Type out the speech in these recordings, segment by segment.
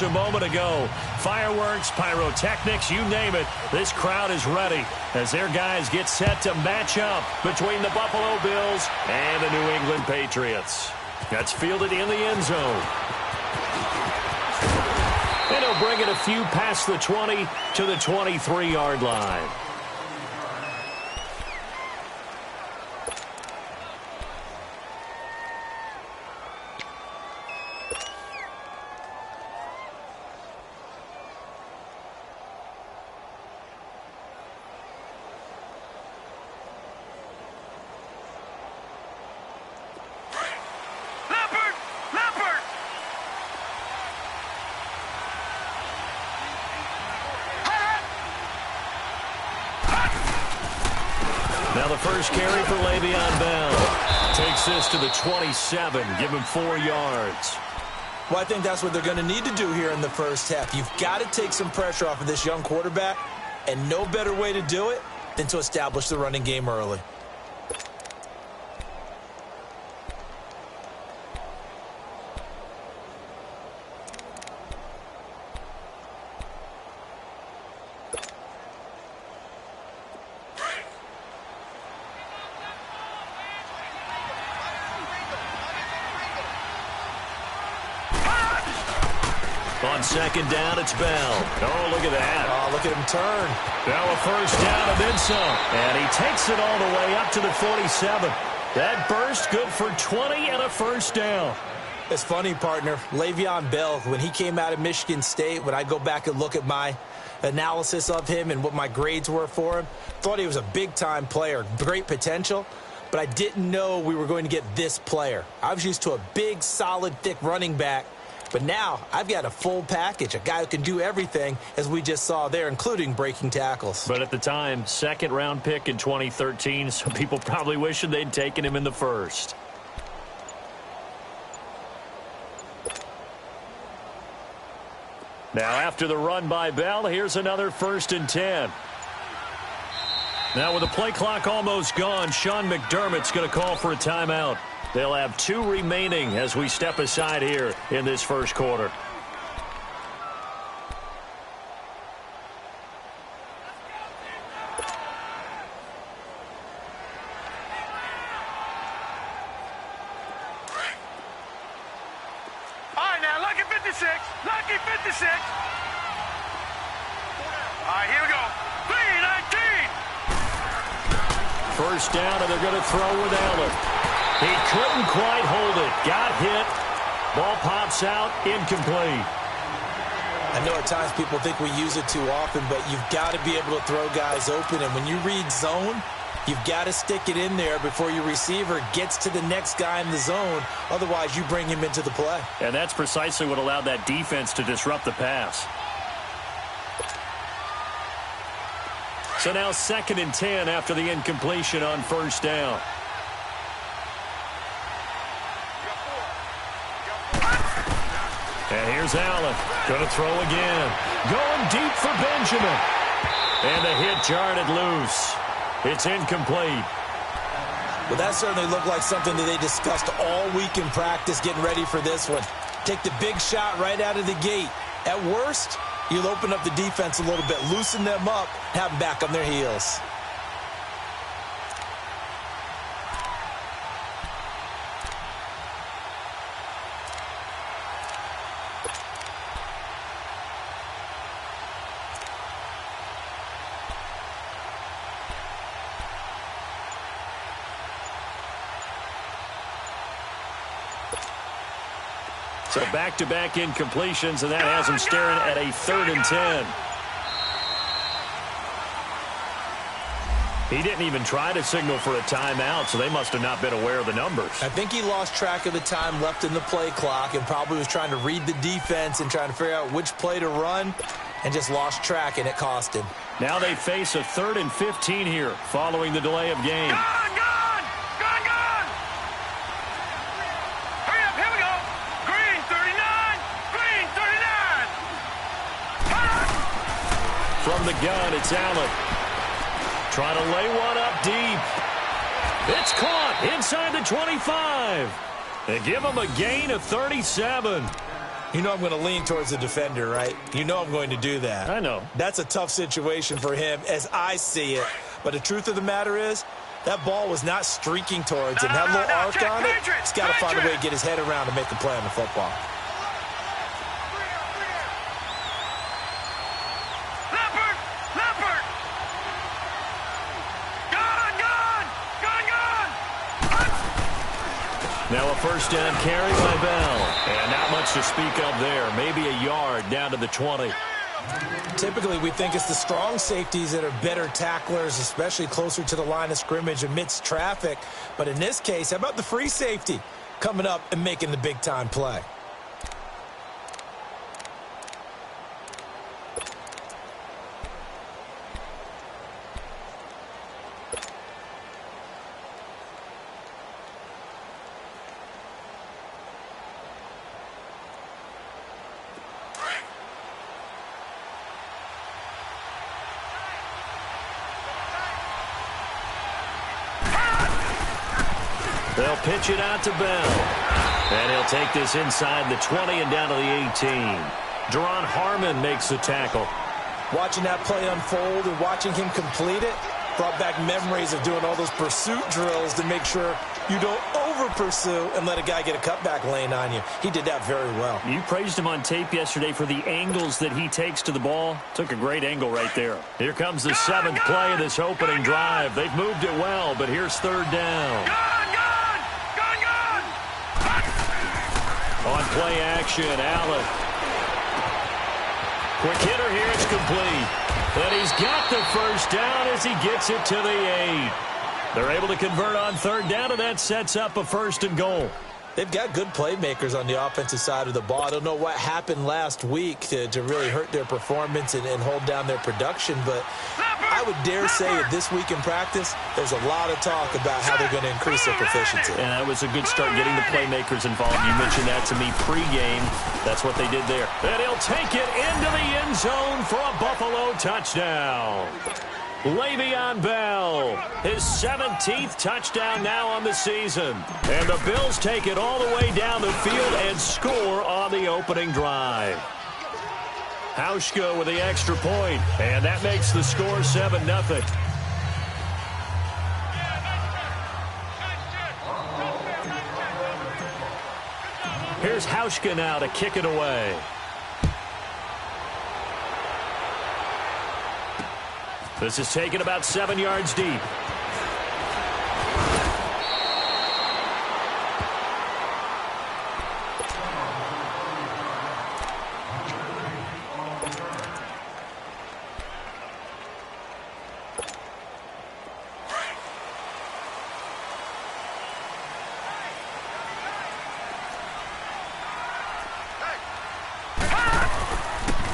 just a moment ago. Fireworks, pyrotechnics, you name it. This crowd is ready as their guys get set to match up between the Buffalo Bills and the New England Patriots. That's fielded in the end zone. And he'll bring it a few past the 20 to the 23-yard line. Now the first carry for Le'Veon Bell. Takes this to the 27. Give him 4 yards. Well, I think that's what they're going to need to do here in the first half. You've got to take some pressure off of this young quarterback, and no better way to do it than to establish the running game early. On second down, it's Bell. Oh, look at that. Oh, look at him turn. Bell a first down and then some. And he takes it all the way up to the 47. That burst good for 20 and a first down. It's funny, partner. Le'Veon Bell, when he came out of Michigan State, when I go back and look at my analysis of him and what my grades were for him, thought he was a big-time player, great potential, but I didn't know we were going to get this player. I was used to a big, solid, thick running back, but now I've got a full package, a guy who can do everything, as we just saw there, including breaking tackles. But at the time, second-round pick in 2013, some people probably wishing they'd taken him in the first. Now after the run by Bell, here's another 1st and 10. Now with the play clock almost gone, Sean McDermott's going to call for a timeout. They'll have 2 remaining as we step aside here in this first quarter. All right, now, lucky 56. Lucky 56. All right, here we go. 3-19. First down, and they're going to throw with Allen. He couldn't quite hold it. Got hit. Ball pops out. Incomplete. I know at times people think we use it too often, but you've got to be able to throw guys open. And when you read zone, you've got to stick it in there before your receiver gets to the next guy in the zone. Otherwise, you bring him into the play. And that's precisely what allowed that defense to disrupt the pass. So now 2nd and 10 after the incompletion on first down. And here's Allen. Going to throw again. Going deep for Benjamin. And the hit jarred it loose. It's incomplete. Well, that certainly looked like something that they discussed all week in practice getting ready for this one. Take the big shot right out of the gate. At worst, you'll open up the defense a little bit, loosen them up, have them back on their heels. So back-to-back incompletions, and that has him staring at a 3rd and 10. He didn't even try to signal for a timeout, so they must have not been aware of the numbers. I think he lost track of the time left in the play clock and probably was trying to read the defense and trying to figure out which play to run and just lost track, and it cost him. Now they face a 3rd and 15 here following the delay of game. From the gun, it's Allen. Trying to lay one up deep. It's caught inside the 25. They give him a gain of 37. You know I'm going to lean towards the defender, right? You know I'm going to do that. I know. That's a tough situation for him as I see it. But the truth of the matter is, that ball was not streaking towards him. That little arc on it, he's got to find a way to get his head around to make the play on the football. Now a first down carry by Bell. And not much to speak of there. Maybe a yard down to the 20. Typically, we think it's the strong safeties that are better tacklers, especially closer to the line of scrimmage amidst traffic. But in this case, how about the free safety coming up and making the big-time play? They'll pitch it out to Bell. And he'll take this inside the 20 and down to the 18. Deron Harmon makes the tackle. Watching that play unfold and watching him complete it brought back memories of doing all those pursuit drills to make sure you don't over-pursue and let a guy get a cutback lane on you. He did that very well. You praised him on tape yesterday for the angles that he takes to the ball. Took a great angle right there. Here comes the seventh play of this opening drive. They've moved it well, but here's third down. On play action, Allen. Quick hitter here, it's complete. And he's got the first down as he gets it to the 8. They're able to convert on third down, and that sets up a first and goal. They've got good playmakers on the offensive side of the ball. I don't know what happened last week to really hurt their performance and hold down their production, but I would dare say that this week in practice, there's a lot of talk about how they're going to increase their proficiency. And that was a good start getting the playmakers involved. You mentioned that to me pregame. That's what they did there. And he'll take it into the end zone for a Buffalo touchdown. Le'Veon Bell, his 17th touchdown now on the season. And the Bills take it all the way down the field and score on the opening drive. Hauschka with the extra point, and that makes the score 7-0. Here's Hauschka now to kick it away. This is taken about 7 yards deep.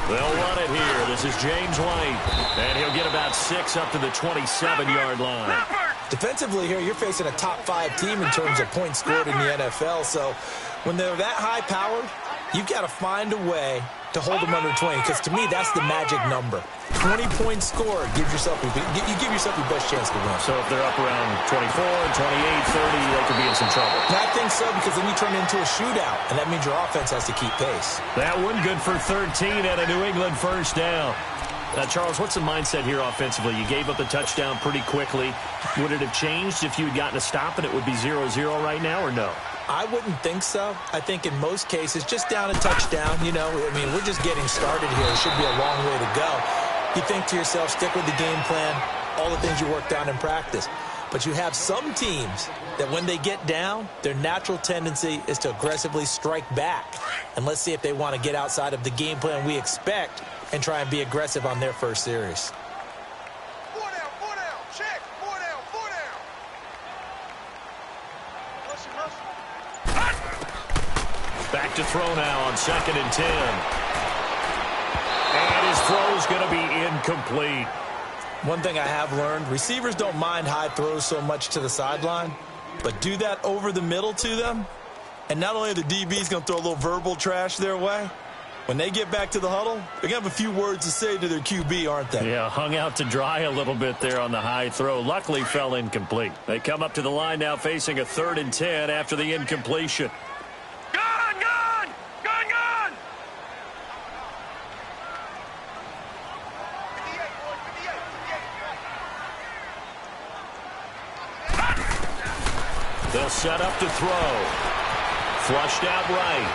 They'll run it here. This is James White. And he'll get about 6 up to the 27-yard line. Defensively here, you're facing a top-5 team in terms of points scored in the NFL. So when they're that high-powered, you've got to find a way to hold them under 20, because to me, that's the magic number. 20 points scored, you give yourself your best chance to win. So if they're up around 24, 28, 30, they could be in some trouble. I think so, because then you turn it into a shootout, and that means your offense has to keep pace. That one good for 13 and a New England first down. Now, Charles, what's the mindset here offensively? You gave up the touchdown pretty quickly. Would it have changed if you had gotten a stop and it would be 0-0 right now, or no? I wouldn't think so. I think in most cases, just down a touchdown, you know, I mean, we're just getting started here. It should be a long way to go. You think to yourself, stick with the game plan, all the things you worked on in practice. But you have some teams that when they get down, their natural tendency is to aggressively strike back. And let's see if they want to get outside of the game plan we expect and try and be aggressive on their first series. Four down, check, four down. Back to throw now on 2nd and 10. And his throw's going to be incomplete. One thing I have learned, receivers don't mind high throws so much to the sideline, but do that over the middle to them, and not only are the DBs going to throw a little verbal trash their way, when they get back to the huddle, they're going to have a few words to say to their QB, aren't they? Yeah, hung out to dry a little bit there on the high throw. Luckily fell incomplete. They come up to the line now facing a 3rd and 10 after the incompletion. Gone! They'll set up to throw. Flushed out right.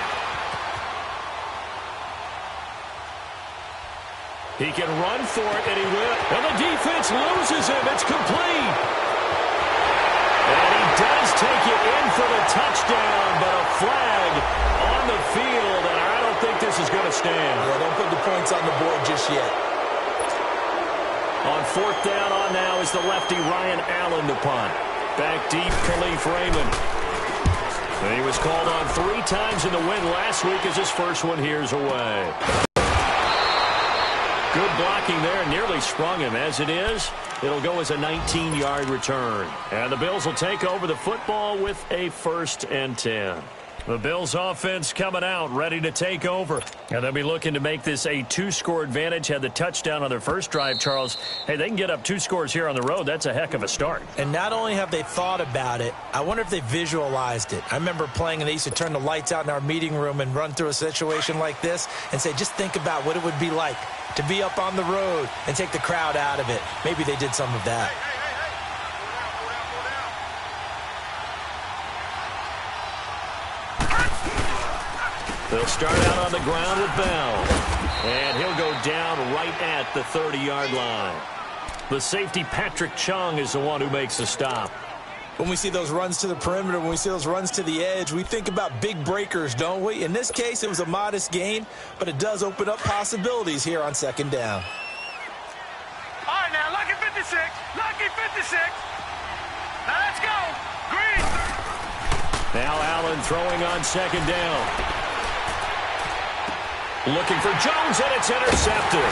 He can run for it, and he will. And the defense loses him. It's complete. And he does take it in for the touchdown, but a flag on the field, and I don't think this is going to stand. Yeah, don't put the points on the board just yet. On fourth down on now is the lefty Ryan Allen to punt. Back deep, Khalif Raymond. He was called on 3 times in the win last week as his first one here's away. Good blocking there, nearly sprung him. As it is, it'll go as a 19-yard return. And the Bills will take over the football with a 1st and 10. The Bills offense coming out, ready to take over. And they'll be looking to make this a 2-score advantage. Had the touchdown on their first drive, Charles. Hey, they can get up 2 scores here on the road. That's a heck of a start. And not only have they thought about it, I wonder if they visualized it. I remember playing, and they used to turn the lights out in our meeting room and run through a situation like this and say, just think about what it would be like to be up on the road and take the crowd out of it. Maybe they did some of that. They'll start out on the ground with Bell. And he'll go down right at the 30-yard line. The safety, Patrick Chung, is the one who makes the stop. When we see those runs to the perimeter, when we see those runs to the edge, we think about big breakers, don't we? In this case, it was a modest gain, but it does open up possibilities here on 2nd down. All right, now, lucky 56. Lucky 56. Now, let's go. Green. Now Allen throwing on 2nd down. Looking for Jones, and it's intercepted.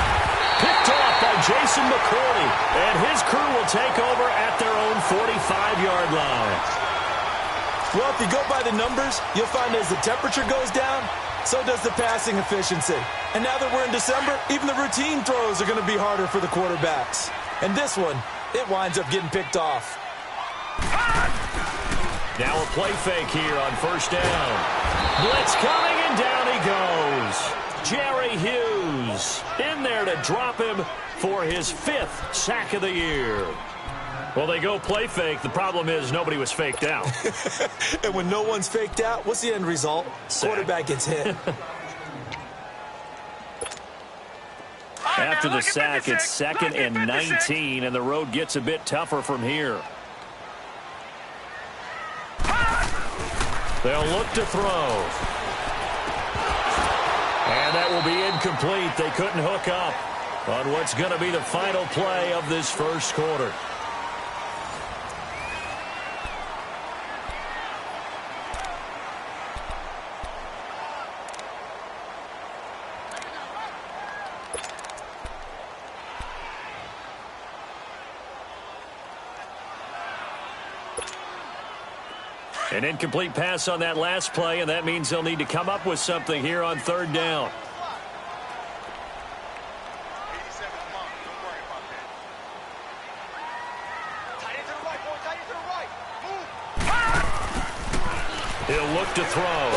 Picked off by Jason McCourty, and his crew will take over at their own 45-yard line. Well, if you go by the numbers, you'll find as the temperature goes down, so does the passing efficiency. And now that we're in December, even the routine throws are going to be harder for the quarterbacks. And this one, it winds up getting picked off. Now a play fake here on 1st down. Blitz coming, and down he goes. Jerry Hughes in there to drop him for his 5th sack of the year. Well, they go play fake. The problem is nobody was faked out. And when no one's faked out, what's the end result? Sack. Quarterback gets hit. After the sack, it's 2nd and 19, and the road gets a bit tougher from here. They'll look to throw. And that will be incomplete. They couldn't hook up on what's going to be the final play of this first quarter. An incomplete pass on that last play, and that means they'll need to come up with something here on 3rd down. 87, come on. Don't worry about that. Tight end to the right, boy. Tight end to the right. Move. He'll look to throw.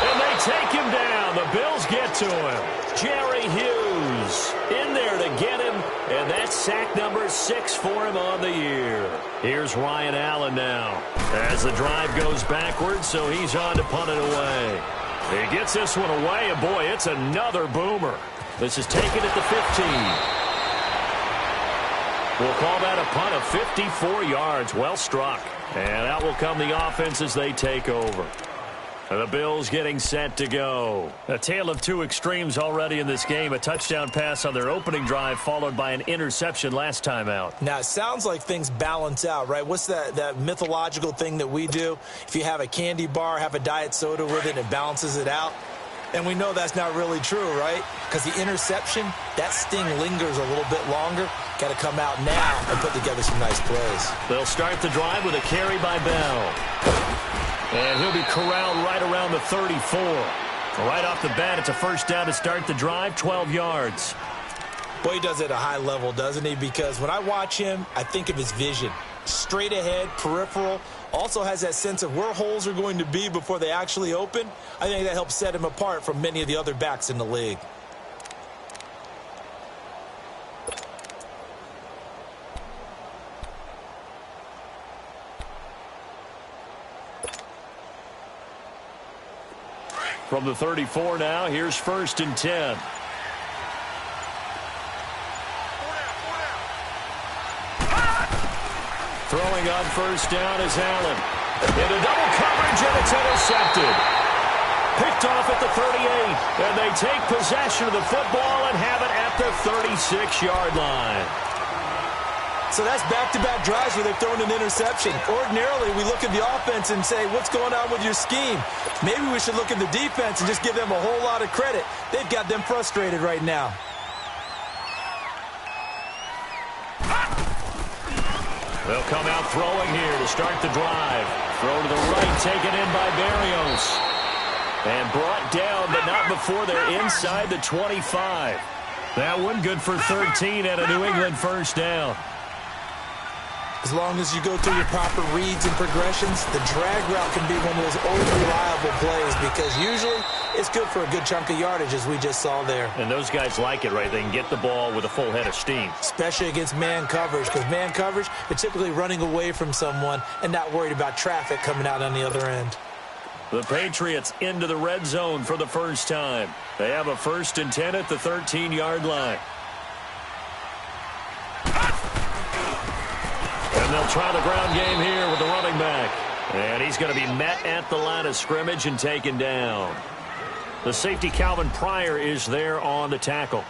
And they take him down. The Bills get to him. Jerry Hughes in there to get him, and that's sack number 6 for him on the year. Here's Ryan Allen now as the drive goes backwards, so he's on to punt it away. He gets this one away, and boy, it's another boomer. This is taken at the 15. We'll call that a punt of 54 yards. Well struck. And out will come the offense as they take over. The Bills getting set to go. A tale of 2 extremes already in this game. A touchdown pass on their opening drive followed by an interception last time out. Now, it sounds like things balance out, right? What's that mythological thing that we do? If you have a candy bar, have a diet soda with it, it balances it out. And we know that's not really true, right? Because the interception, that sting lingers a little bit longer. Got to come out now and put together some nice plays. They'll start the drive with a carry by Bell. And he'll be corralled right around the 34. Right off the bat, it's a 1st down to start the drive, 12 yards. Boy, he does it at a high level, doesn't he? Because when I watch him, I think of his vision. Straight ahead, peripheral. Also has that sense of where holes are going to be before they actually open. I think that helps set him apart from many of the other backs in the league. From the 34 now, here's 1st and 10. Throwing on 1st down is Allen. Into double coverage, and it's intercepted. Picked off at the 38, and they take possession of the football and have it at the 36-yard line. So that's back-to-back drives where they've thrown an interception. Ordinarily, we look at the offense and say, what's going on with your scheme? Maybe we should look at the defense and just give them a whole lot of credit. They've got them frustrated right now. They'll come out throwing here to start the drive. Throw to the right, taken in by Berrios. And brought down, but not before they're inside the 25. That one good for 13 and a New England 1st down. As long as you go through your proper reads and progressions, the drag route can be one of those old reliable plays because usually it's good for a good chunk of yardage, as we just saw there. And those guys like it, right? They can get the ball with a full head of steam. Especially against man coverage, because man coverage, they're typically running away from someone and not worried about traffic coming out on the other end. The Patriots into the red zone for the first time. They have a 1st and 10 at the 13-yard line. And they'll try the ground game here with the running back. And he's going to be met at the line of scrimmage and taken down. The safety, Calvin Pryor, is there on the tackle.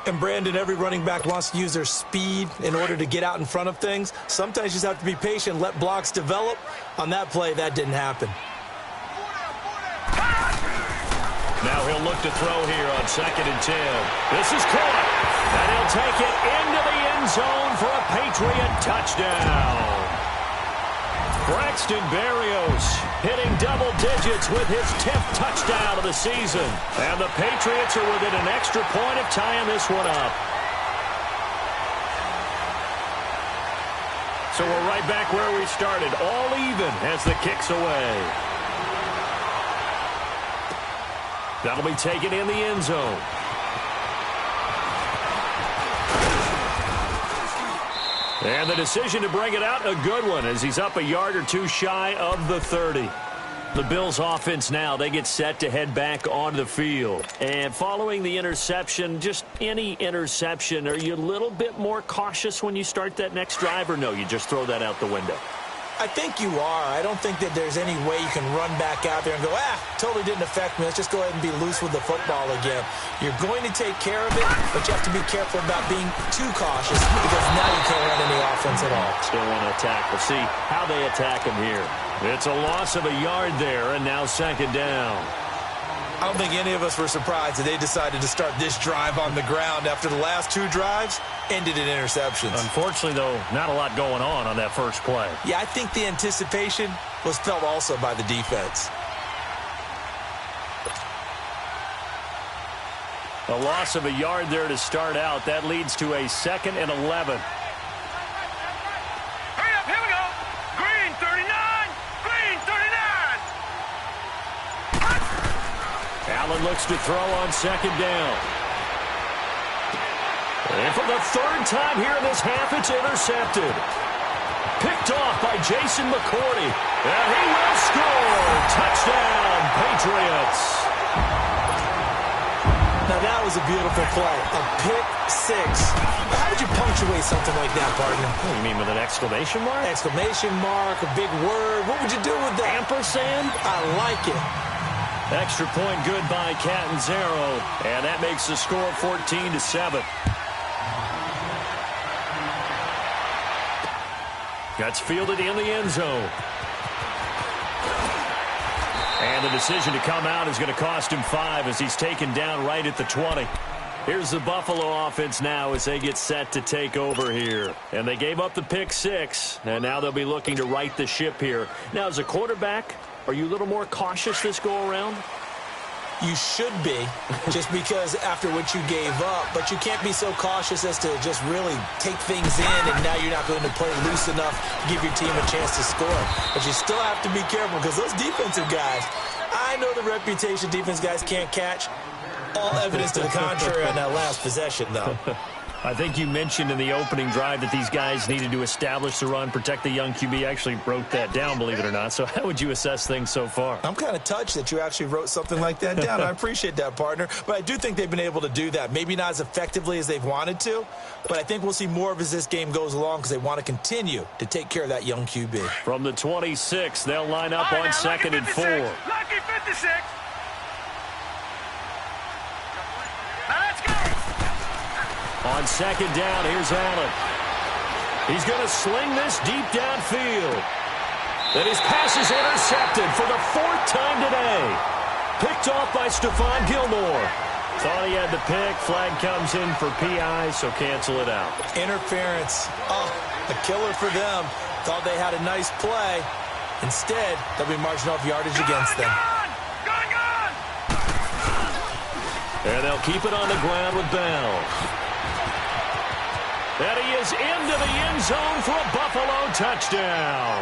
And, Brandon, every running back wants to use their speed in order to get out in front of things. Sometimes you just have to be patient, let blocks develop. On that play, that didn't happen. Now he'll look to throw here on 2nd and 10. This is caught. And he'll take it into the end zone for a Patriot touchdown. Braxton Berrios hitting double digits with his 10th touchdown of the season. And the Patriots are within an extra point of tying this one up. So we're right back where we started, all even as the kick's away. That'll be taken in the end zone. And the decision to bring it out, a good one, as he's up a yard or two shy of the 30. The Bills offense now, they get set to head back onto the field. And following the interception, just any interception, are you a little bit more cautious when you start that next drive, or no, you just throw that out the window? I think you are. I don't think that there's any way you can run back out there and go, totally didn't affect me. Let's just go ahead and be loose with the football again. You're going to take care of it, but you have to be careful about being too cautious because now you can't run any offense at all. Still want to attack. We'll see how they attack him here. It's a loss of a yard there, and now 2nd down. I don't think any of us were surprised that they decided to start this drive on the ground after the last 2 drives ended in interceptions. Unfortunately, though, not a lot going on that first play. Yeah, I think the anticipation was felt also by the defense. A loss of a yard there to start out. That leads to a 2nd and 11. Hurry up, here we go. Green 39, green 39. Allen looks to throw on 2nd down. And for the 3rd time here in this half, it's intercepted. Picked off by Jason McCourty. And he will score. Touchdown, Patriots. Now, that was a beautiful play. A pick 6. How would you punctuate something like that, partner? What do you mean, with an exclamation mark? Exclamation mark, a big word. What would you do with that? Ampersand? I like it. Extra point good by Catanzaro. And that makes the score 14-7. That's fielded in the end zone. And the decision to come out is going to cost him 5 as he's taken down right at the 20. Here's the Buffalo offense now as they get set to take over here. And they gave up the pick 6, and now they'll be looking to right the ship here. Now, as a quarterback, are you a little more cautious this go-around? You should be, just because after what you gave up. But you can't be so cautious as to just really take things in, and now you're not going to play loose enough to give your team a chance to score. But you still have to be careful because those defensive guys, I know the reputation defense guys can't catch. All evidence to the contrary on that last possession, though. I think you mentioned in the opening drive that these guys needed to establish the run, protect the young QB. Actually wrote that down, believe it or not. So how would you assess things so far? I'm kind of touched that you actually wrote something like that down. I appreciate that, partner. But I do think they've been able to do that. Maybe not as effectively as they've wanted to, but I think we'll see more of as this game goes along because they want to continue to take care of that young QB. From the 26, they'll line up on 2nd and 4. Lucky 56. Now let's go. On 2nd down, here's Allen. He's going to sling this deep downfield. And his pass is intercepted for the 4th time today. Picked off by Stephon Gilmore. Thought he had the pick. Flag comes in for PI, so cancel it out. Interference. Oh, a killer for them. Thought they had a nice play. Instead, they'll be marching off yardage against them. Gone! And they'll keep it on the ground with Bell. And he is into the end zone for a Buffalo touchdown.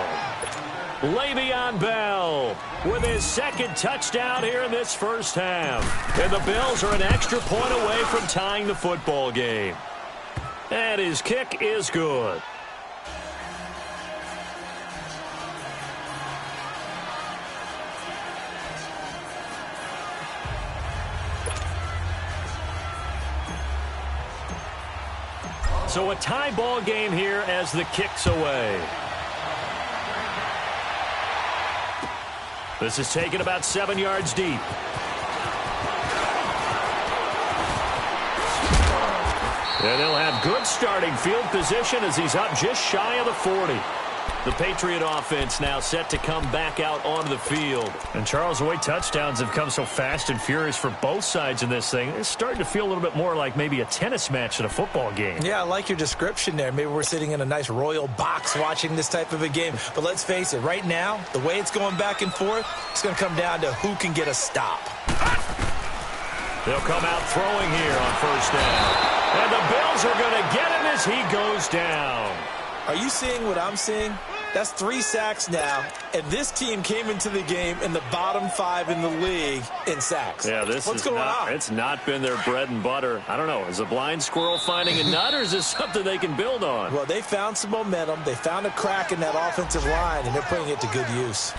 Le'Veon Bell with his 2nd touchdown here in this first half. And the Bills are an extra point away from tying the football game. And his kick is good. So a tie ball game here as the kick's away. This is taken about 7 yards deep. And they'll have good starting field position as he's up just shy of the 40. The Patriot offense now set to come back out onto the field. And Charles, the way touchdowns have come so fast and furious for both sides in this thing, it's starting to feel a little bit more like maybe a tennis match than a football game. Yeah, I like your description there. Maybe we're sitting in a nice royal box watching this type of a game. But let's face it, right now, the way it's going back and forth, it's going to come down to who can get a stop. They'll come out throwing here on 1st down. And the Bills are going to get him as he goes down. Are you seeing what I'm seeing? That's 3 sacks now, and this team came into the game in the bottom 5 in the league in sacks. Yeah, What's going on? It's not been their bread and butter. I don't know. Is a blind squirrel finding a nut, or is this something they can build on? Well, they found some momentum. They found a crack in that offensive line, and they're putting it to good use.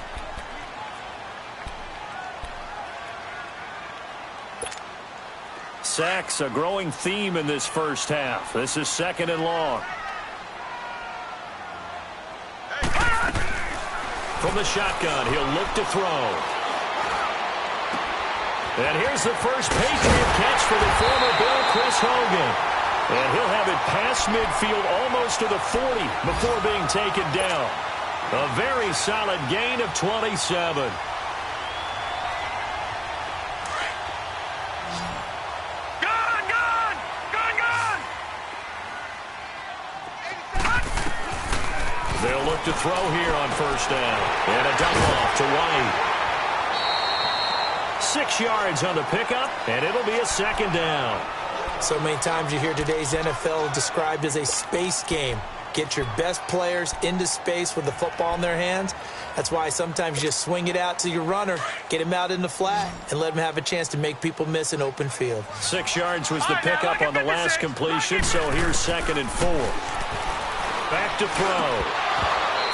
Sacks, a growing theme in this first half. This is 2nd and long. From the shotgun, he'll look to throw. And here's the first Patriot catch for the former Bill, Chris Hogan. And he'll have it past midfield almost to the 40 before being taken down. A very solid gain of 27. They'll look to throw here on 1st down. And a dump off to White. 6 yards on the pickup, and it'll be a 2nd down. So many times you hear today's NFL described as a space game. Get your best players into space with the football in their hands. That's why sometimes you just swing it out to your runner, get him out in the flat, and let him have a chance to make people miss an open field. 6 yards was the pickup on the last completion, so here's 2nd and 4. Back to throw.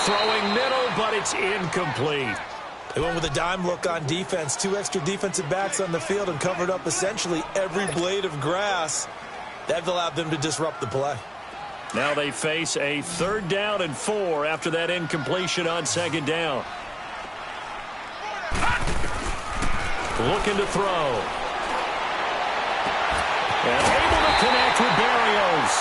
Throwing middle, but it's incomplete. They went with a dime look on defense. 2 extra defensive backs on the field and covered up essentially every blade of grass. That allowed them to disrupt the play. Now they face a 3rd down and 4 after that incompletion on 2nd down. Looking to throw. And able to connect with Barrios.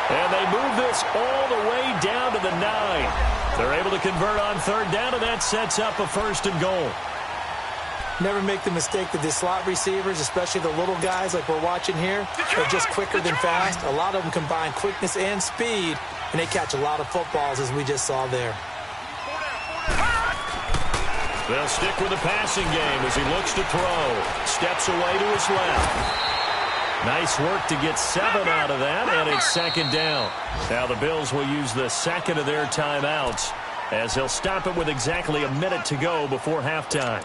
And they move this all the way down to the 9. They're able to convert on 3rd down, and that sets up a 1st and goal. Never make the mistake that the slot receivers, especially the little guys like we're watching here, are just quicker than fast. A lot of them combine quickness and speed, and they catch a lot of footballs, as we just saw there. They'll stick with the passing game as he looks to throw. Steps away to his left. Nice work to get 7 out of that, and it's 2nd down. Now the Bills will use the 2nd of their timeouts as he'll stop it with exactly a minute to go before halftime.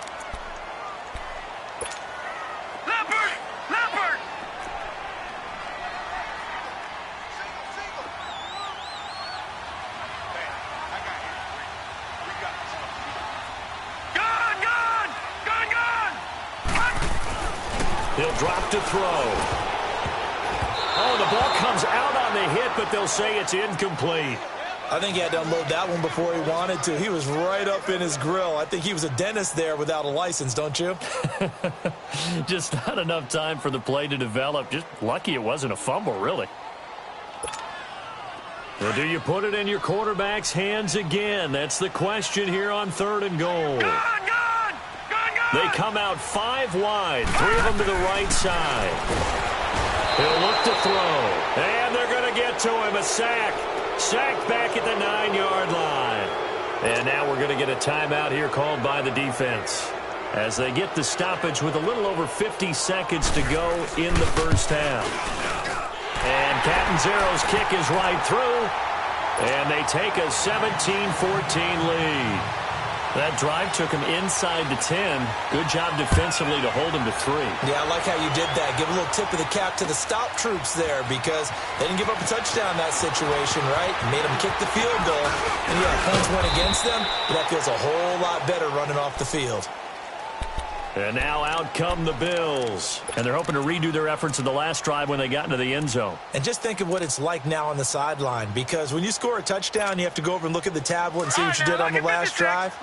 He'll drop to throw. Oh, the ball comes out on the hit, but they'll say it's incomplete. I think he had to unload that one before he wanted to. He was right up in his grill. I think he was a dentist there without a license, don't you? Just not enough time for the play to develop. Just lucky it wasn't a fumble, really. Well, do you put it in your quarterback's hands again? That's the question here on 3rd and goal. They come out 5 wide, 3 of them to the right side. He'll look to throw, and they're going to get to him. A sack. Sacked back at the 9-yard line. And now we're going to get a timeout here called by the defense as they get the stoppage with a little over 50 seconds to go in the first half. And Catanzero's kick is right through, and they take a 17-14 lead. That drive took him inside the 10. Good job defensively to hold him to 3. Yeah, I like how you did that. Give a little tip of the cap to the stop troops there because they didn't give up a touchdown in that situation, right? Made them kick the field goal. And, yeah, points went against them, but that feels a whole lot better running off the field. And now out come the Bills. And they're hoping to redo their efforts in the last drive when they got into the end zone. And just think of what it's like now on the sideline, because when you score a touchdown, you have to go over and look at the tablet and see what you did on the last drive.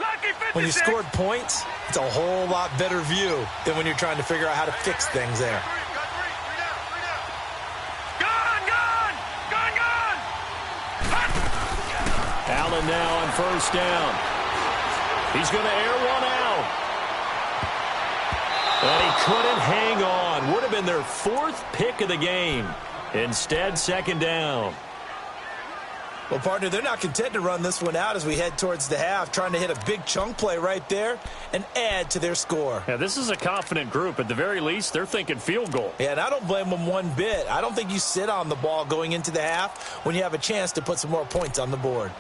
When you scored points, it's a whole lot better view than when you're trying to figure out how to fix things there. Allen now on 1st down. He's going to air one out. And he couldn't hang on. Would have been their 4th pick of the game. Instead, 2nd down. Well, partner, they're not content to run this one out as we head towards the half, trying to hit a big chunk play right there and add to their score. Yeah, this is a confident group. At the very least, they're thinking field goal. Yeah, and I don't blame them one bit. I don't think you sit on the ball going into the half when you have a chance to put some more points on the board.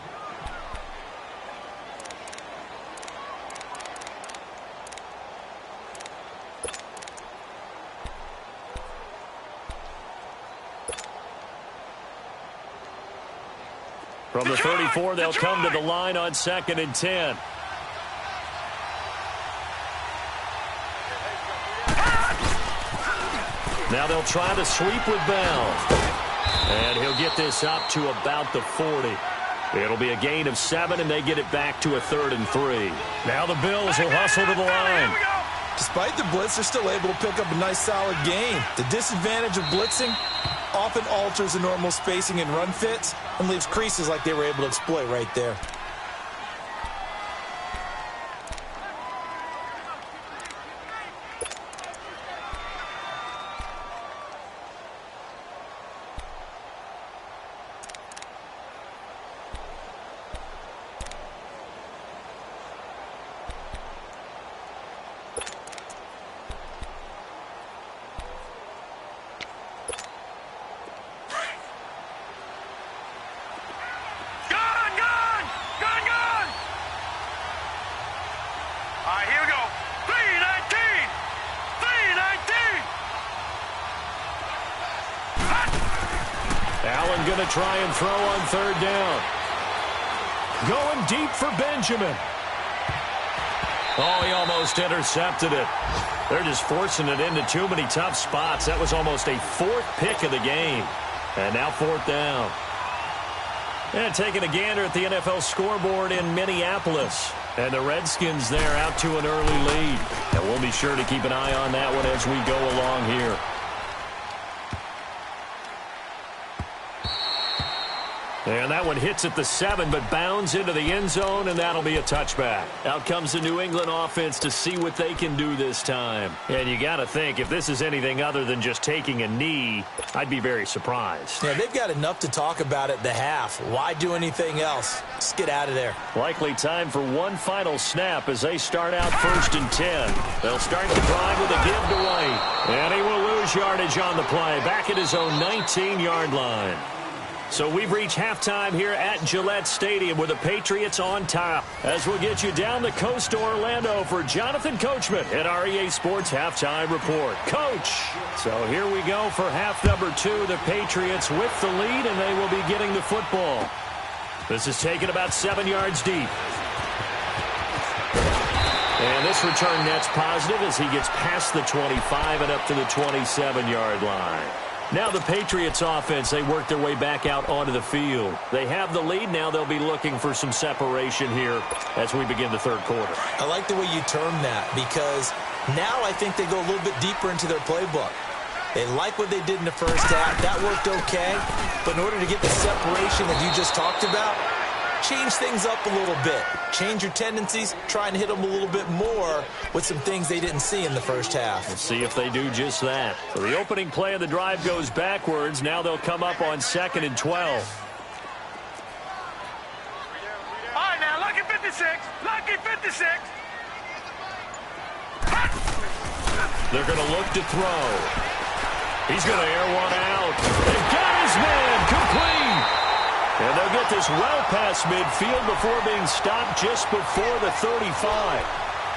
From the 34, they'll come to the line on 2nd and 10. Now they'll try to sweep with Bell. And he'll get this up to about the 40. It'll be a gain of 7, and they get it back to a 3rd and 3. Now the Bills will hustle to the line. Despite the blitz, they're still able to pick up a nice, solid gain. The disadvantage of blitzing often alters the normal spacing and run fits and leaves creases like they were able to exploit right there. Allen going to try and throw on 3rd down. Going deep for Benjamin. Oh, he almost intercepted it. They're just forcing it into too many tough spots. That was almost a 4th pick of the game. And now 4th down. And taking a gander at the NFL scoreboard in Minneapolis. And the Redskins there out to an early lead. And we'll be sure to keep an eye on that one as we go along here. And that one hits at the 7, but bounds into the end zone, and that'll be a touchback. Out comes the New England offense to see what they can do this time. And you got to think, if this is anything other than just taking a knee, I'd be very surprised. Yeah, they've got enough to talk about at the half. Why do anything else? Just get out of there. Likely time for one final snap as they start out 1st and 10. They'll start the drive with a give to White. And he will lose yardage on the play, back at his own 19-yard line. So we've reached halftime here at Gillette Stadium with the Patriots on top. As we'll get you down the coast to Orlando for Jonathan Coachman at our EA Sports Halftime Report. Coach! So here we go for half number 2. The Patriots with the lead, and they will be getting the football. This is taken about 7 yards deep. And this return net's positive as he gets past the 25 and up to the 27-yard line. Now the Patriots offense, they work their way back out onto the field. They have the lead. Now they'll be looking for some separation here as we begin the third quarter. I like the way you term that because now I think they go a little bit deeper into their playbook. They like what they did in the first half. That worked okay. But in order to get the separation that you just talked about, change things up a little bit. Change your tendencies. Try and hit them a little bit more with some things they didn't see in the first half. Let's see if they do just that. So the opening play of the drive goes backwards. Now they'll come up on 2nd and 12. All right, now, lucky 56. Lucky 56. They're going to look to throw. He's going to air one out. They've got his man complete. And they'll get this well past midfield before being stopped just before the 35.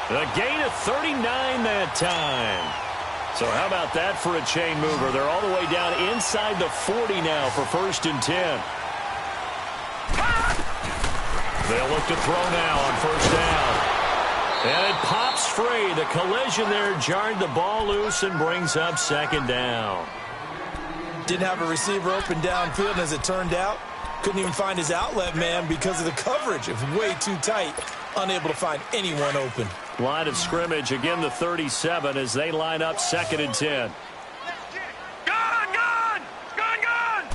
A gain of 39 that time. So how about that for a chain mover? They're all the way down inside the 40 now for 1st and 10. They'll look to throw now on 1st down. And it pops free. The collision there jarred the ball loose and brings up 2nd down. Didn't have a receiver open downfield, and as it turned out, couldn't even find his outlet man because of the coverage. It was way too tight. Unable to find anyone open. Line of scrimmage, again the 37 as they line up 2nd and 10. Gun, gun! Gun, gun!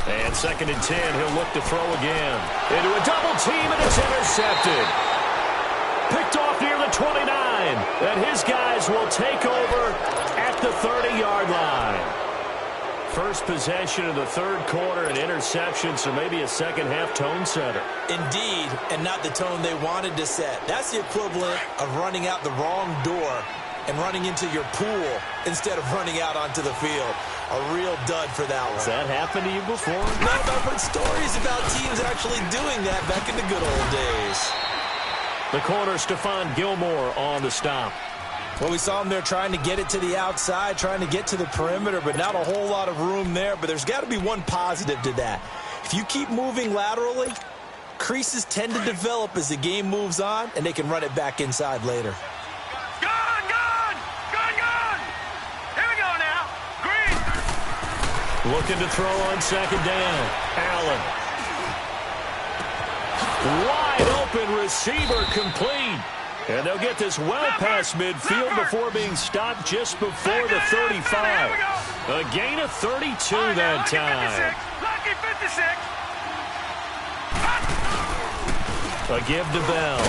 And 2nd and 10, he'll look to throw again. Into a double team, and it's intercepted. Picked off near the 29. And his guys will take over at the 30-yard line. First possession of the third quarter, an interception, so maybe a second-half tone setter. Indeed, and not the tone they wanted to set. That's the equivalent of running out the wrong door and running into your pool instead of running out onto the field. A real dud for that one. Has that happened to you before? No, but I've heard stories about teams actually doing that back in the good old days. The corner, Stephon Gilmore on the stop. Well, we saw him there trying to get it to the outside, trying to get to the perimeter, but not a whole lot of room there. But there's got to be one positive to that. If you keep moving laterally, creases tend to develop as the game moves on, and they can run it back inside later. Gun, gun! Gun, gun! Here we go now. Green. Looking to throw on 2nd down. Allen. Wide open receiver complete. And they'll get this well past midfield before being stopped just before the 35. A gain of 32 that time. Lucky 56. A give to Bell.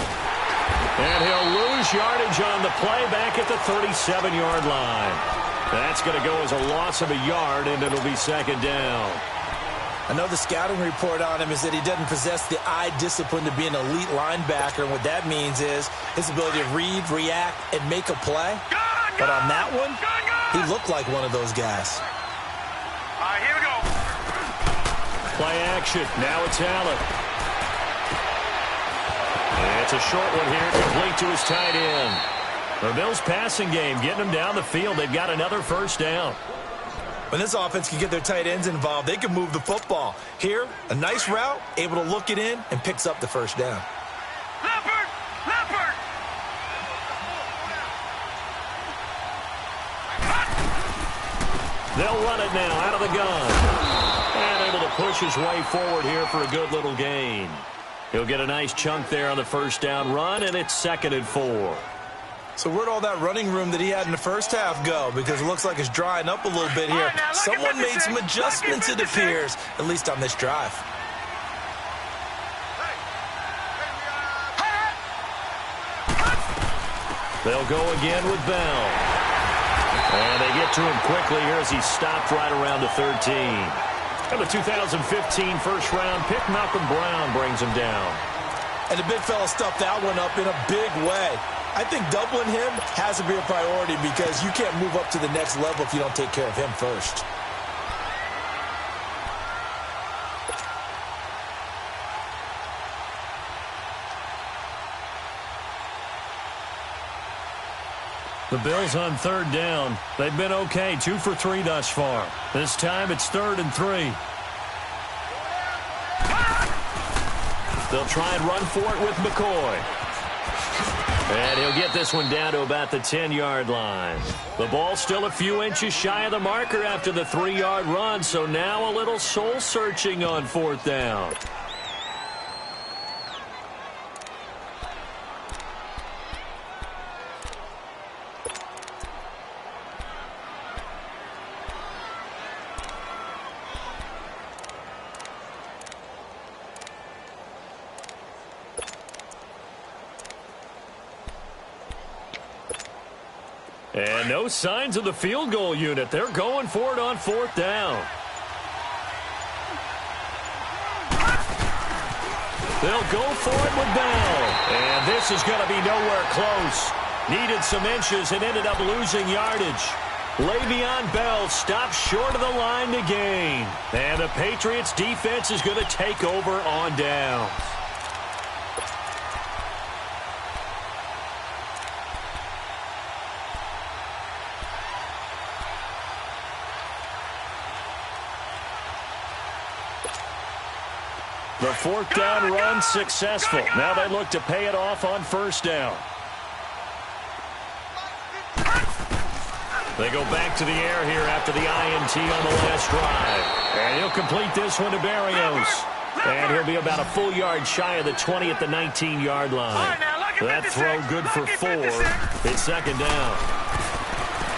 And he'll lose yardage on the play back at the 37-yard line. That's going to go as a loss of a yard, and it'll be 2nd down. I know the scouting report on him is that he doesn't possess the eye discipline to be an elite linebacker. And what that means is his ability to read, react, and make a play. But on that one, he looked like one of those guys. All right, here we go. Play action. Now it's Allen. And it's a short one here, complete to his tight end. The Bills passing game, getting them down the field. They've got another 1st down. When this offense can get their tight ends involved, they can move the football. Here, a nice route, able to look it in, and picks up the 1st down. Leopard! Leopard! They'll run it now out of the gun. And able to push his way forward here for a good little gain. He'll get a nice chunk there on the 1st down run, and it's 2nd and 4. So where'd all that running room that he had in the first half go? Because it looks like it's drying up a little bit here. Someone made some adjustments, it appears, at least on this drive. They'll go again with Bell. And they get to him quickly here as he stopped right around the 13. And the 2015 first-round pick, Malcolm Brown, brings him down. And the big fella stuffed that one up in a big way. I think doubling him has to be a priority because you can't move up to the next level if you don't take care of him first. The Bills on 3rd down. They've been okay, 2 for 3 thus far. This time it's 3rd and 3. They'll try and run for it with McCoy. And he'll get this one down to about the 10-yard line. The ball's still a few inches shy of the marker after the 3-yard run, so now a little soul-searching on 4th down. And no signs of the field goal unit. They're going for it on 4th down. They'll go for it with Bell. And this is going to be nowhere close. Needed some inches and ended up losing yardage. Le'Veon Bell stops short of the line to gain. And the Patriots defense is going to take over on downs. The 4th down run successful. Now they look to pay it off on 1st down. They go back to the air here after the INT on the last drive. And he'll complete this one to Barrios. And he'll be about a full yard shy of the 20 at the 19-yard line. That throw good for 4. It's 2nd down.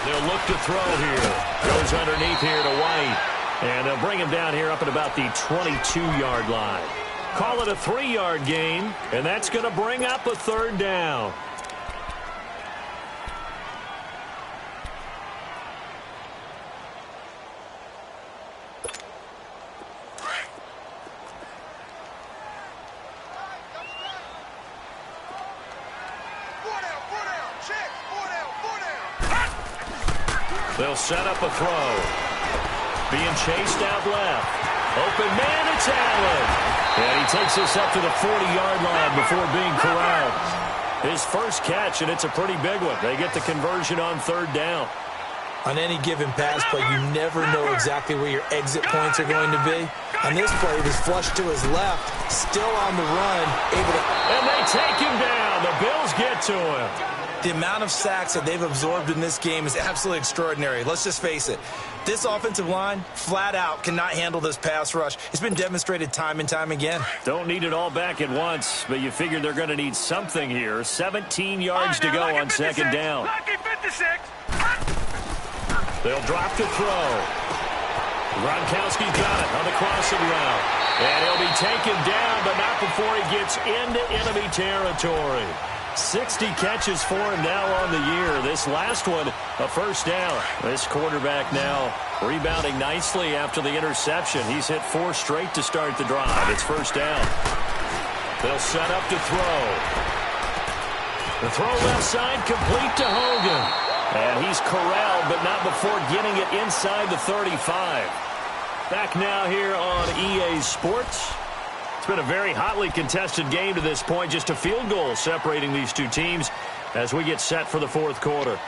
They'll look to throw here. Goes underneath here to White. And they'll bring him down here up at about the 22-yard line. Call it a 3-yard gain, and that's going to bring up a 3rd down. They'll set up a throw. Being chased out left. Open man, it's Allen. And he takes this up to the 40-yard line before being corralled. His first catch, and it's a pretty big one. They get the conversion on 3rd down. On any given pass play, you never know exactly where your exit points are going to be. On this play, it was flushed to his left, still on the run, able to... And they take him down. The Bills get to him. The amount of sacks that they've absorbed in this game is absolutely extraordinary. Let's just face it. This offensive line, flat out, cannot handle this pass rush. It's been demonstrated time and time again. Don't need it all back at once, but you figure they're going to need something here. 17 yards to go on 2nd down. They'll drop to throw. Gronkowski's got it on the crossing route. And he'll be taken down, but not before he gets into enemy territory. 60 catches for him now on the year. This last one, a 1st down. This quarterback now rebounding nicely after the interception. He's hit 4 straight to start the drive. It's 1st down. They'll set up to throw. The throw left side complete to Hogan. And he's corralled, but not before getting it inside the 35. Back now here on EA Sports. It's been a very hotly contested game to this point. Just a field goal separating these two teams as we get set for the 4th quarter.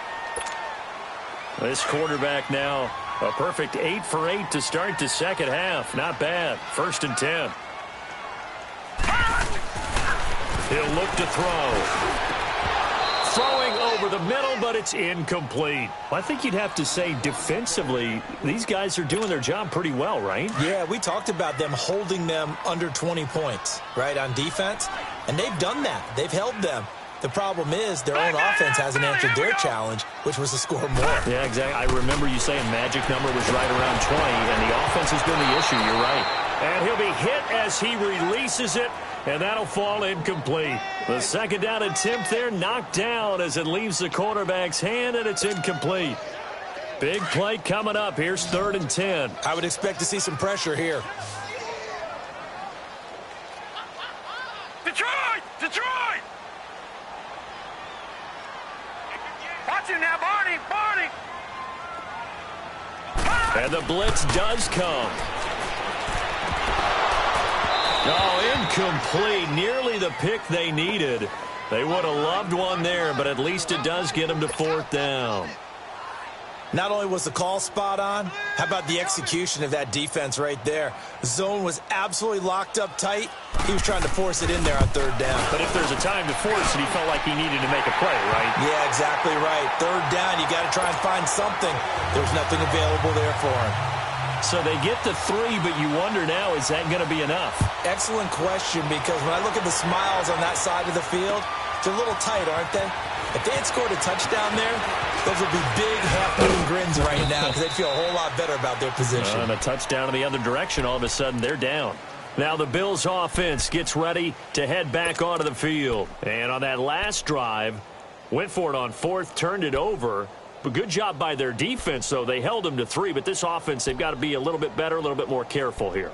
This quarterback now a perfect 8 for 8 to start the 2nd half. Not bad. 1st and 10. He'll look to throw. Throwing over the middle, but it's incomplete. Well, I think you'd have to say defensively, these guys are doing their job pretty well, right? Yeah, we talked about them holding them under 20 points, right, on defense. And they've done that. They've held them. The problem is their own offense hasn't answered their challenge, which was to score more. Yeah, exactly. I remember you saying magic number was right around 20, and the offense has been the issue. You're right. And he'll be hit as he releases it, and that'll fall incomplete. The 2nd down attempt there knocked down as it leaves the quarterback's hand, and it's incomplete. Big play coming up. Here's 3rd and 10. I would expect to see some pressure here. Detroit! Detroit! Watch him now, Barney! Barney! And the blitz does come. Oh, incomplete. Nearly the pick they needed. They would have loved one there, but at least it does get them to 4th down. Not only was the call spot on, how about the execution of that defense right there? The zone was absolutely locked up tight. He was trying to force it in there on third down. But if there's a time to force it, he felt like he needed to make a play, right? Yeah, exactly right. Third down, you got to try and find something. There's nothing available there for him. So they get to 3, but you wonder now, is that going to be enough? Excellent question, because when I look at the smiles on that side of the field, they're a little tight, aren't they? If they had scored a touchdown there, those would be big half-moon grins right now because they'd feel a whole lot better about their position. And a touchdown in the other direction, all of a sudden they're down. Now the Bills offense gets ready to head back onto the field. And on that last drive, went for it on 4th, turned it over. But good job by their defense, though. They held them to 3, but this offense, they've got to be a little bit better, a little bit more careful here.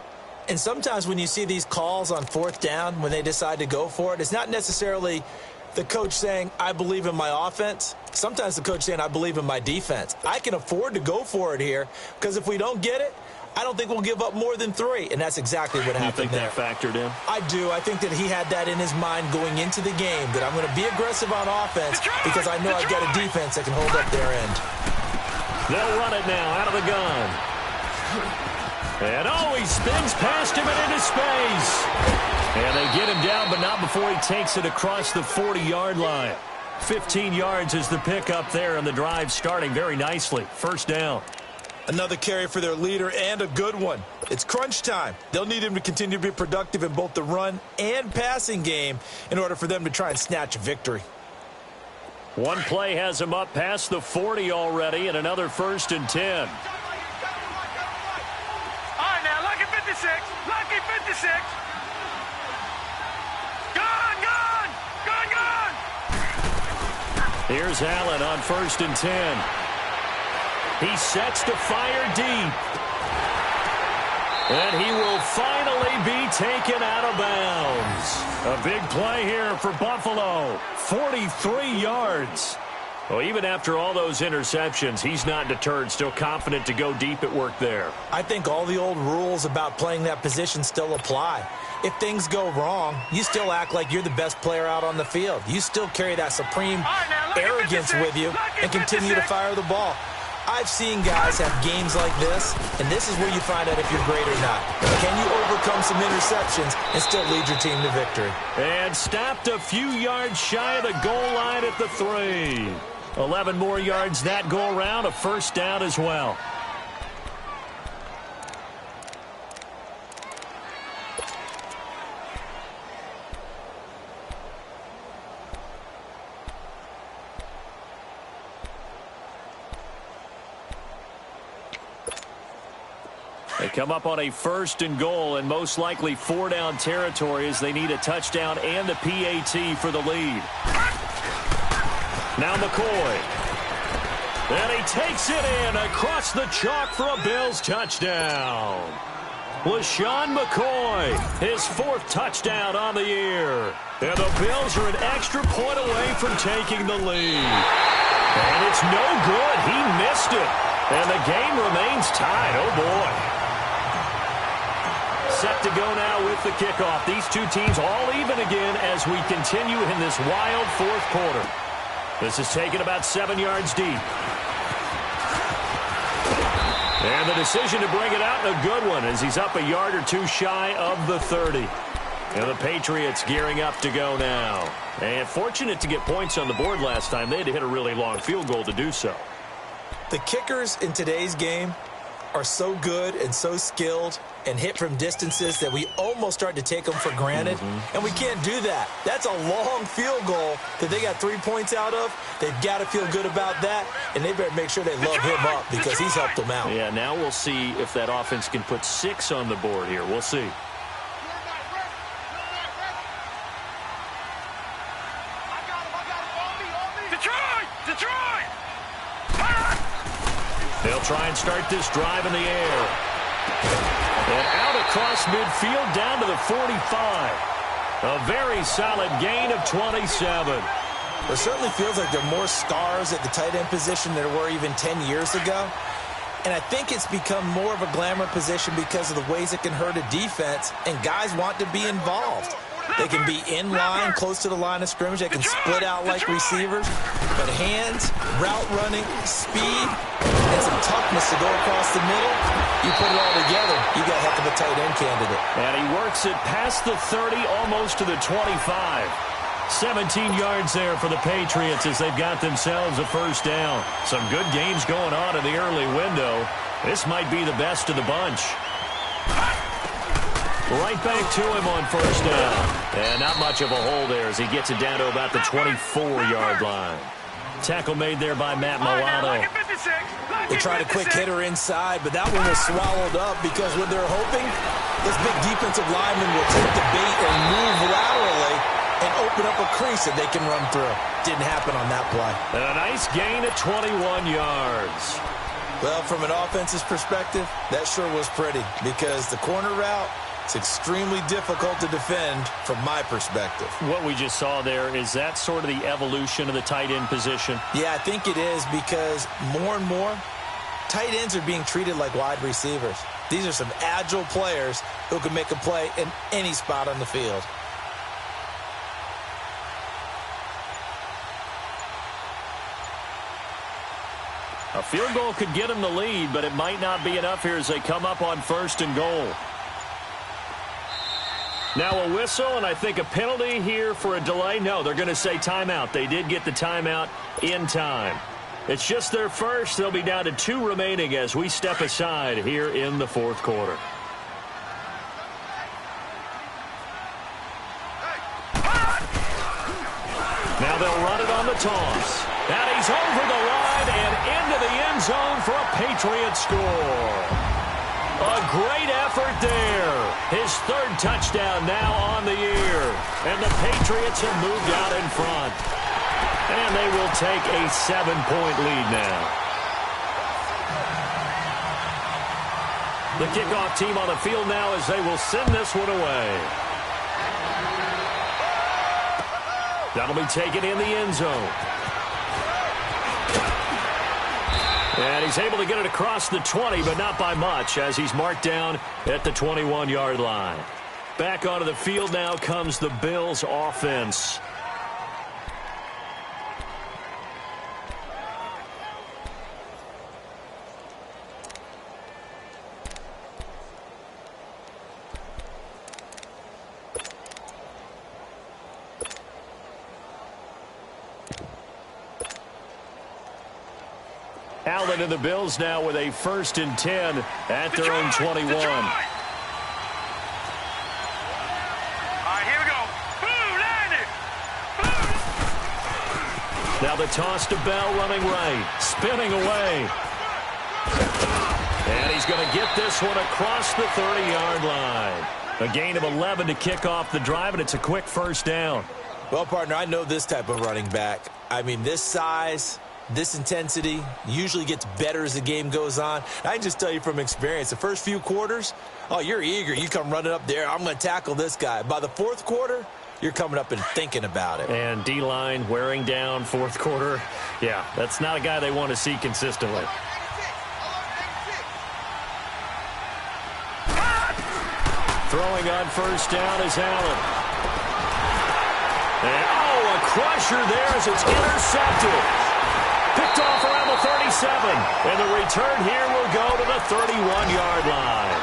And sometimes when you see these calls on 4th down, when they decide to go for it, it's not necessarily the coach saying, I believe in my offense. Sometimes the coach saying, I believe in my defense. I can afford to go for it here because if we don't get it, I don't think we'll give up more than 3. And that's exactly what happened there. You think that factored in? I do. I think that he had that in his mind going into the game, that I'm going to be aggressive on offense because I know I've got a defense that can hold up their end. They'll run it now out of the gun. And he spins past him and into space. And they get him down, but not before he takes it across the 40-yard line. 15 yards is the pickup there, and the drive starting very nicely. First down. Another carry for their leader, and a good one. It's crunch time. They'll need him to continue to be productive in both the run and passing game in order for them to try and snatch a victory. One play has him up past the 40 already, and another 1st and 10. All right, now, lucky 56. Lucky 56. Gone. Here's Allen on 1st and 10. He sets to fire deep. And he will finally be taken out of bounds. A big play here for Buffalo. 43 yards. Well, even after all those interceptions, he's not deterred, still confident to go deep at work there. I think all the old rules about playing that position still apply. If things go wrong, you still act like you're the best player out on the field. You still carry that supreme arrogance with you and continue to fire the ball. I've seen guys have games like this, and this is where you find out if you're great or not. Can you overcome some interceptions and still lead your team to victory? And stopped a few yards shy of the goal line at the 3. 11 more yards that go around, a first down as well. They come up on a 1st and goal and most likely 4-down territory as they need a touchdown and a PAT for the lead. Now McCoy. And he takes it in across the chalk for a Bills touchdown. LaShawn McCoy, his 4th touchdown on the year. And the Bills are an extra point away from taking the lead. And it's no good. He missed it. And the game remains tied. Oh, boy. Set to go now with the kickoff. These two teams all even again as we continue in this wild 4th quarter. This is taken about 7 yards deep. And the decision to bring it out, a good one, as he's up a yard or 2 shy of the 30. And the Patriots gearing up to go now. And fortunate to get points on the board last time. They had to hit a really long field goal to do so. The kickers in today's game are so good and so skilled and hit from distances that we almost start to take them for granted. And we can't do that. That's a long field goal that they got 3 points out of. They've got to feel good about that, and they better make sure they love him up because he's helped them out. Yeah, now we'll see if that offense can put 6 on the board here. We'll see. Detroit! They'll try and start this drive in the air. And out across midfield down to the 45. A very solid gain of 27. It certainly feels like there are more stars at the tight end position than there were even 10 years ago. And I think it's become more of a glamour position because of the ways it can hurt a defense, and guys want to be involved. They can be in line, close to the line of scrimmage. They can split out like receivers. But hands, route running, speed, and some toughness to go across the middle, you put it all together, you got a heck of a tight end candidate. And he works it past the 30, almost to the 25. 17 yards there for the Patriots as they've got themselves a first down. Some good games going on in the early window. This might be the best of the bunch. Right back to him on first down. And not much of a hole there as he gets it down to about the 24-yard line. Tackle made there by Matt Milano. They tried a quick hitter inside, but that one was swallowed up because what they're hoping, this big defensive lineman will take the bait and move laterally and open up a crease that they can run through. Didn't happen on that play. And a nice gain at 21 yards. Well, from an offense's perspective, that sure was pretty because the corner route, it's extremely difficult to defend from my perspective. What we just saw there, is that sort of the evolution of the tight end position? Yeah, I think it is because more and more, tight ends are being treated like wide receivers. These are some agile players who can make a play in any spot on the field. A field goal could get them the lead, but it might not be enough here as they come up on first and goal. Now a whistle, and I think a penalty here for a delay. No, they're going to say timeout. They did get the timeout in time. It's just their first. They'll be down to 2 remaining as we step aside here in the fourth quarter. Now they'll run it on the toss. And he's over the line and into the end zone for a Patriot score. A great effort there. His 3rd touchdown now on the year. And the Patriots have moved out in front. And they will take a 7-point lead now. The kickoff team on the field now as they will send this one away. That'll be taken in the end zone. And he's able to get it across the 20, but not by much, as he's marked down at the 21-yard line. Back onto the field now comes the Bills offense. Allen and the Bills now with a 1st and 10 at their own 21. All right, here we go. Boom, landed. Boom. Now the toss to Bell running right, spinning away. And he's going to get this one across the 30-yard line. A gain of 11 to kick off the drive, and it's a quick first down. Well, partner, I know this type of running back. I mean, this size, this intensity usually gets better as the game goes on. I can just tell you from experience, the first few quarters, oh, you're eager. You come running up there, I'm going to tackle this guy. By the 4th quarter, you're coming up and thinking about it. And D-line wearing down 4th quarter. Yeah, that's not a guy they want to see consistently. Throwing on first down is Allen. And, oh, a crusher there as it's intercepted. Picked off around the 37. And the return here will go to the 31-yard line.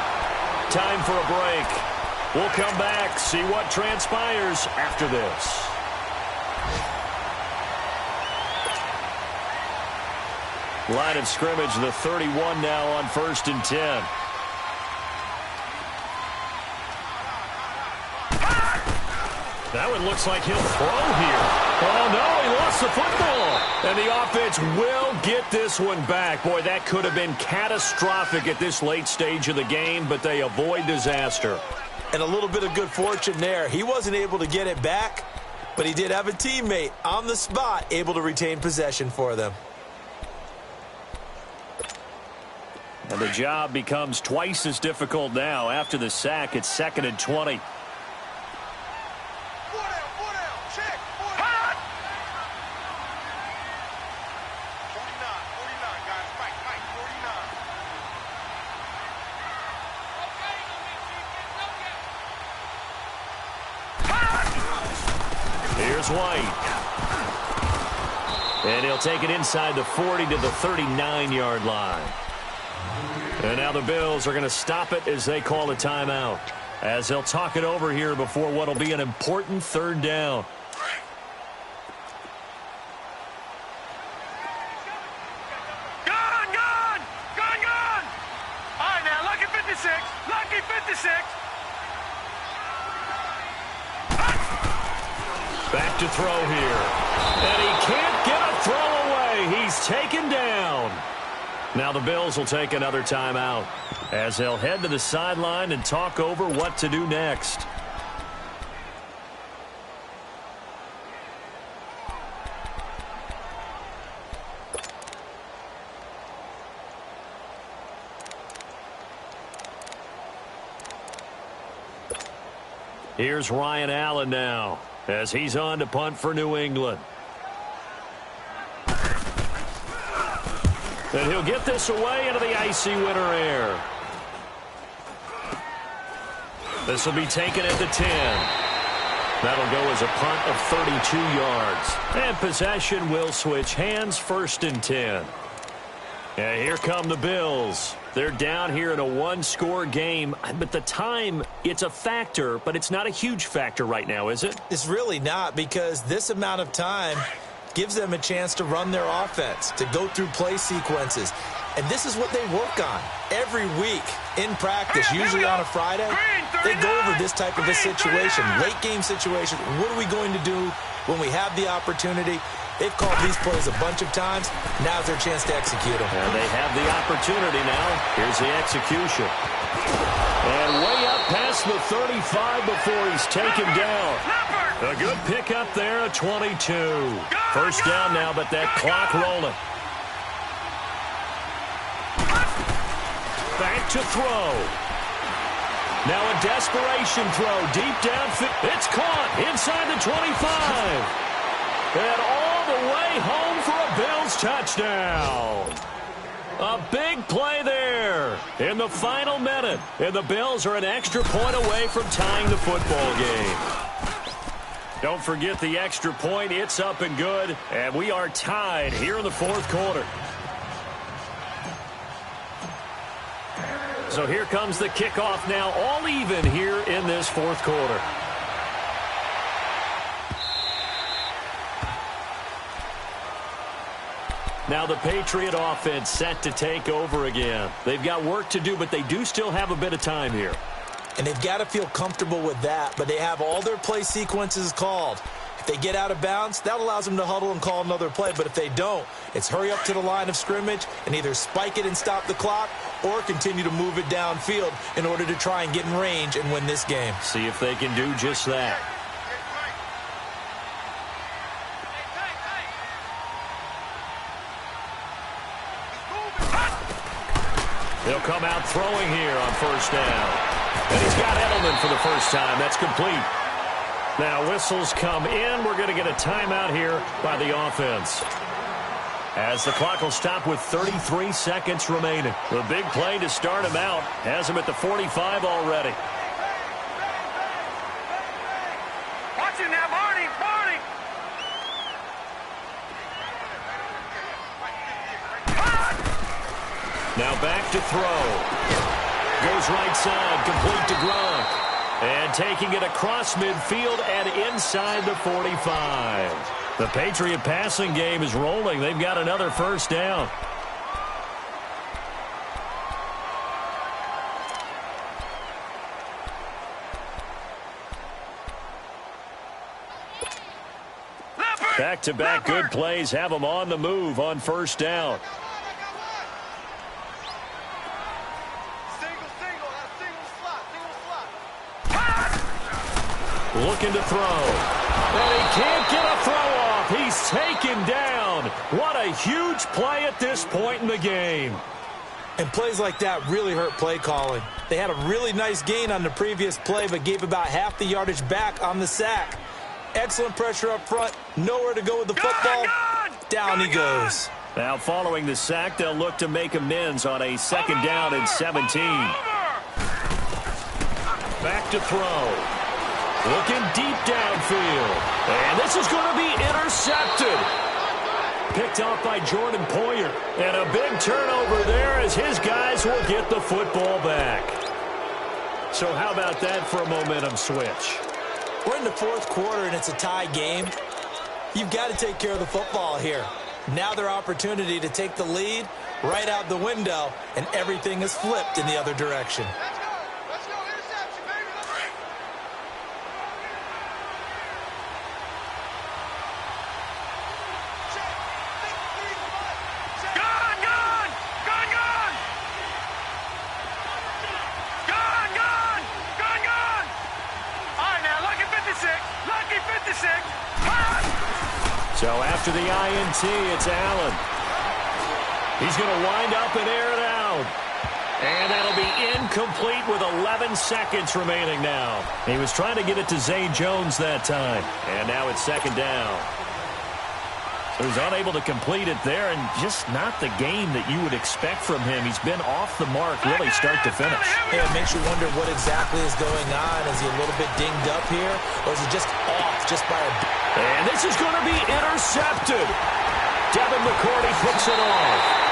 Time for a break. We'll come back, see what transpires after this. Line of scrimmage, the 31 now on 1st and 10. That one looks like he'll throw here. Oh, no, he lost the football. And the offense will get this one back. Boy, that could have been catastrophic at this late stage of the game, but they avoid disaster. And a little bit of good fortune there. He wasn't able to get it back, but he did have a teammate on the spot able to retain possession for them. And the job becomes twice as difficult now. After the sack, it's 2nd and 20. is White. And he'll take it inside the 40 to the 39-yard line. And now the Bills are going to stop it as they call a timeout, as they'll talk it over here before what will be an important third down. Lucky 56. Back to throw here. And he can't get a throw away. He's taken down. Now the Bills will take another timeout as they'll head to the sideline and talk over what to do next. Here's Ryan Allen now as he's on to punt for New England. And he'll get this away into the icy winter air. This will be taken at the 10. That'll go as a punt of 32 yards. And possession will switch hands, 1st and 10. And here come the Bills. They're down here in a one-score game, but the time, it's a factor, but it's not a huge factor right now, is it? It's really not, because this amount of time gives them a chance to run their offense, to go through play sequences. And this is what they work on every week in practice, usually on a Friday. They go over this type of a situation, late-game situation. What are we going to do when we have the opportunity? They've called these plays a bunch of times. Now's their chance to execute them. And they have the opportunity now. Here's the execution. And way up past the 35 before he's taken down. A good pickup there at 22. First down now, but that clock rolling. Back to throw. Now a desperation throw deep downfield. It's caught inside the 25. And all the way home for a Bills touchdown. A big play there in the final minute. And the Bills are an extra point away from tying the football game. Don't forget the extra point. It's up and good. And we are tied here in the 4th quarter. So here comes the kickoff now, all even here in this 4th quarter. Now the Patriot offense set to take over again. They've got work to do, but they do still have a bit of time here. And they've got to feel comfortable with that, but they have all their play sequences called. If they get out of bounds, that allows them to huddle and call another play. But if they don't, it's hurry up to the line of scrimmage and either spike it and stop the clock or continue to move it downfield in order to try and get in range and win this game. See if they can do just that. He'll come out throwing here on 1st down. And he's got Edelman for the first time. That's complete. Now whistles come in. We're going to get a timeout here by the offense, as the clock will stop with 33 seconds remaining. The big play to start him out has him at the 45 already. Watch it now, Barney. Now back to throw. Goes right side, complete to Gronk. And taking it across midfield and inside the 45. The Patriot passing game is rolling. They've got another first down. Back-to-back good plays have them on the move on 1st down. Looking to throw. And he can't get a throw off. He's taken down. What a huge play at this point in the game. And plays like that really hurt play calling. They had a really nice gain on the previous play, but gave about half the yardage back on the sack. Excellent pressure up front. Nowhere to go with the football. Down he goes. Now following the sack, they'll look to make amends on a 2nd down and 17. Back to throw. Looking deep downfield. And this is going to be intercepted. Picked off by Jordan Poyer. And a big turnover there as his guys will get the football back. So how about that for a momentum switch? We're in the fourth quarter, and it's a tie game. You've got to take care of the football here. Now their opportunity to take the lead right out the window, and everything is flipped in the other direction. Let's go. Interception, baby. Let's go. Gone, gone! Gone, gone! Gone, gone! Gone, gone! All right, now, lucky 56. Lucky 56. So after the INT, it's Allen. He's going to wind up and air it out. And that'll be incomplete with 11 seconds remaining now. He was trying to get it to Zay Jones that time. And now it's second down. He was unable to complete it there, and just not the game that you would expect from him. He's been off the mark really start to finish. Yeah, it makes you wonder what exactly is going on. Is he a little bit dinged up here, or is he just off just by a... And this is going to be intercepted. Devin McCourty picks it off.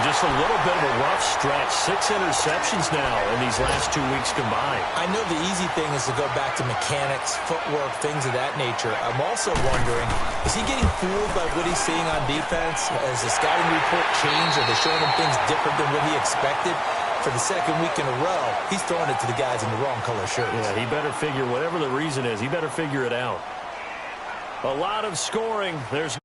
Just a little bit of a rough stretch. 6 interceptions now in these last 2 weeks combined. I know the easy thing is to go back to mechanics, footwork, things of that nature. I'm also wondering, is he getting fooled by what he's seeing on defense? Has the scouting report changed? Are they showing him things different than what he expected? For the second week in a row, he's throwing it to the guys in the wrong color shirts. Yeah, he better figure, whatever the reason is, he better figure it out. A lot of scoring. There's